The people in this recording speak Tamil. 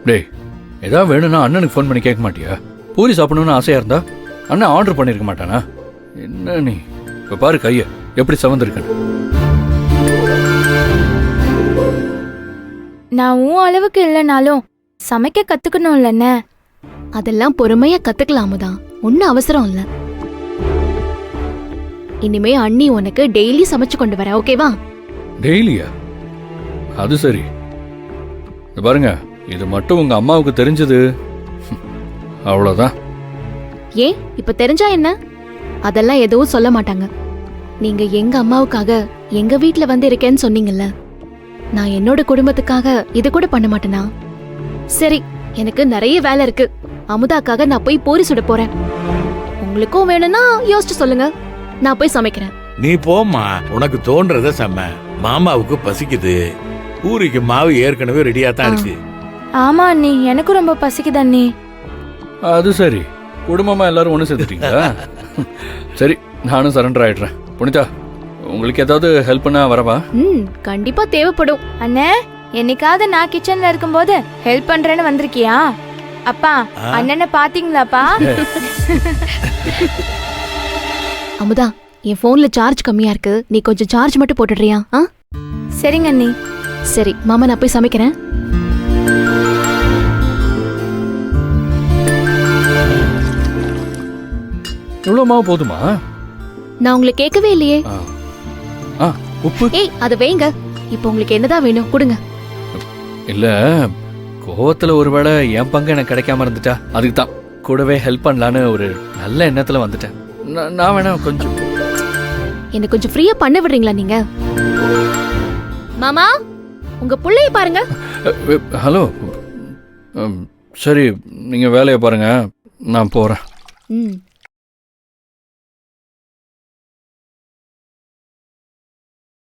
டேய், ஏதாவது வேணும்னா அண்ணனுக்கு ஃபோன் பண்ணி கேட்க மாட்டியா? பூரி சாப்பிடணும்னு ஆசையா இருந்தா அண்ணன் ஆர்டர் பண்ணிருக்க மாட்டானா? என்ன நீ இப்ப பாரு கைய எப்படி சவந்திருக்கேன்னு. நான் உன் அளவுக்கு இல்லைனாலும் சமைக்க கத்துக்கணும் இல்லைன்னு. அதெல்லாம் பொறுமையா கத்துக்கலாமுதான், ஒன்னும் அவசரம் இல்ல. இனிமே அண்ணி உனக்கு டெய்லி சமைச்சு கொண்டு வர, ஓகேவா? டெய்லியா? அது சரி. இது பாருங்க, இது மட்டும் உங்க அம்மாவுக்கு தெரிஞ்சது அவ்வளவுதான். ஏன் இப்ப தெரிஞ்சா என்ன? அதெல்லாம் எதுவும் சொல்ல மாட்டாங்க. நீங்க எங்க அம்மாவுக்காக எங்க வீட்ல வந்து இருக்கேன்னு சொன்னீங்கல்ல, நான் என்னோட குடும்பத்துக்காக இது கூட பண்ண மாட்டேனா? சரி, எனக்கு நிறைய வேலை இருக்கு. அமுதாக்காக நான் போய் பூரி சுட போறேன். உங்களுக்கும் வேணும்னா யோசிச்சு சொல்லுங்க, நான் போய் சமைக்கிறேன். நீ போம்மா, உனக்கு தோன்றத செம்ம. மாமாவுக்கு பசிக்குது. பூரிக்கு மாவு ஏற்கனவே ரெடியா தான் இருக்கு. ஆமா அண்ணி, எனக்கு ரொம்ப பசிக்குது அண்ணி. அது சரி, குடும்பமா எல்லாரும் ஒண்ணு சேர்த்துட்டீங்களா? சரி, நானும் சரண்டர் ஆயிடுறேன். புனிதா, உங்களுக்கு ஏதாவது ஹெல்ப் பண்ணா வரவா? கண்டிப்பா தேவைப்படும். அண்ணே, என்னைக்காவது நான் கிச்சன்ல இருக்கும்போது ஹெல்ப் பண்றேன்னு வந்திருக்கியா? அப்பா, அண்ணனை பாத்தீங்களாப்பா? அமுதா, என் போன்ல சார்ஜ் கம்மியா இருக்கு, நீ கொஞ்சம் சார்ஜ் மட்டும் போட்டுடுறியா? சரிங்க அண்ணி. சரி மாமா, நான் போய் சமைக்கிறேன். இவ்வளவு மாவு போதுமா? நான் உங்களை கேட்கவே இல்லையே. உப்பு ஏய், அதை வைங்க. இப்போ உங்களுக்கு என்னதான் வேணும், கொடுங்க. இல்ல, கோவத்துல ஒருவேளை என் பங்கு எனக்கு கிடைக்காம இருந்துட்டா அதுக்கு தான் கூடவே ஹெல்ப் பண்ணலான்னு ஒரு நல்ல எண்ணத்துல வந்துட்டேன். நான் வேணா கொஞ்சம் என்ன கொஞ்சம் ஃப்ரீயா பண்ண விடுறீங்களா நீங்க? மாமா, உங்க புள்ளைய பாருங்க. ஹலோ, சரி, நீங்க வேலையை பாருங்க, நான் போறேன்.